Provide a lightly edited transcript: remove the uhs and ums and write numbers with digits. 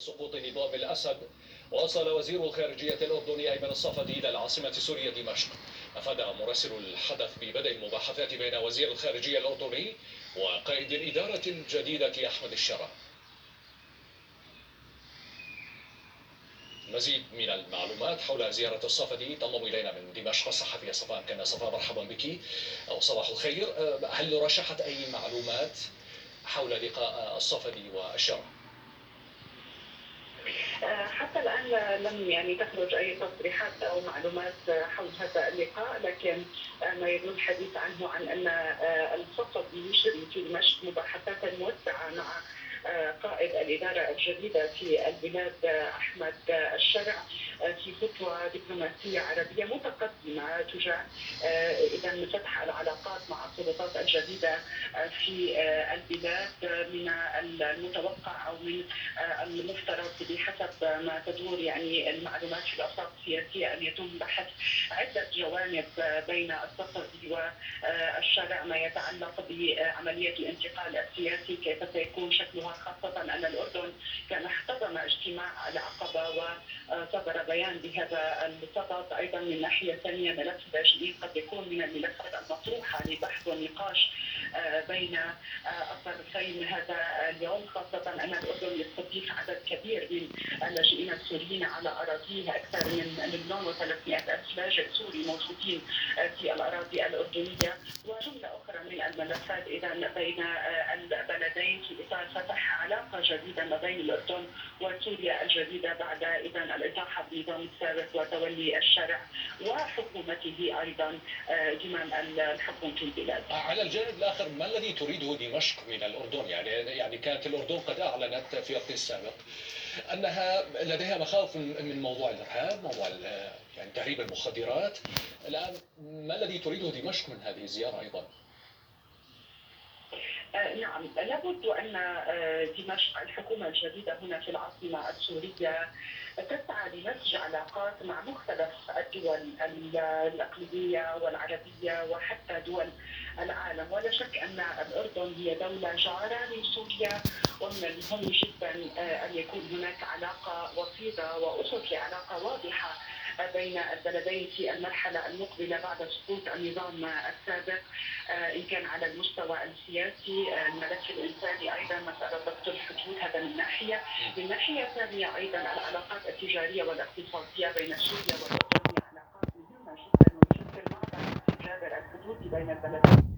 سقوط نظام الأسد. وصل وزير الخارجية الأردني أيمن الصفدي إلى العاصمة سوريا دمشق. أفاد مراسل الحدث ببدء المباحثات بين وزير الخارجية الأردني وقائد الإدارة الجديدة أحمد الشرع. مزيد من المعلومات حول زيارة الصفدي تنضم إلينا من دمشق الصحفية صفاء كان. صفاء، مرحبا بك أو صباح الخير. هل رشحت أي معلومات حول لقاء الصفدي والشرع؟ حتى الآن لم تخرج أي تصريحات أو معلومات حول هذا اللقاء، لكن ما يدور الحديث عنه عن أن الصفدي يجري في دمشق مباحثات موسعة مع قائد الإدارة الجديدة في البلاد أحمد الشرع في خطوة دبلوماسية عربية متقدمة تجاه إذا فتح العلاقات مع السلطات الجديدة في البلاد. من المتوقع أو من المفترض بحسب ما تدور المعلومات في الأوساط السياسية أن يتم بحث عدة جوانب بين الصفدي والشرع ما يتعلق بعملية الانتقال السياسي، كيف سيكون شكلها، خاصة أن الأردن كان احتضن اجتماع العقبة وصدر بيان بهذا الصدد. أيضا من ناحية ثانية ملف اللاجئين قد يكون من الملفات المطروحة لبحث والنقاش بين الطرفين هذا اليوم، خاصة أن الأردن يستضيف عدد كبير من اللاجئين السوريين على أراضيه، أكثر من 1,300,000 لاجئ سوري موجودين في الأراضي الأردنية، وجملة أخرى من الملفات إذا بين البلدين في إطار فتح علاقة جديدة ما بين الأردن وسوريا الجديدة بعد إذا الإطاحة بالنظام السابق وتولي الشرع وحكومته أيضا زمام الحكم في البلاد. على الجانب الآخر، ما الذي تريده دمشق من الأردن؟ يعني كانت الأردن قد أعلنت في وقت سابق أنها لديها مخاوف من موضوع الإرهاب، موضوع يعني تهريب المخدرات. الآن ما الذي تريده دمشق من هذه الزيارة أيضا؟ نعم، لابد أن دمشق الحكومة الجديدة هنا في العاصمة السورية تسعى لنسج علاقات مع مختلف الدول الإقليمية والعربية وحتى دول العالم. ولا شك أن الأردن هي دولة جارة لسوريا، ومن المهم جدا أن يكون هناك علاقة وطيدة وأسس لعلاقة واضحة بين البلدين في المرحلة المقبلة بعد سقوط النظام السابق، إن كان على المستوى السياسي، الملف الإنساني، أيضا مسألة ضبط الحدود. هذا من ناحية. من ناحية ثانية أيضا العلاقات التجارية والاقتصادية بين سوريا والأردن هي علاقات مهمة جدا وتشكل معبر في جابر الحدود بين البلدين.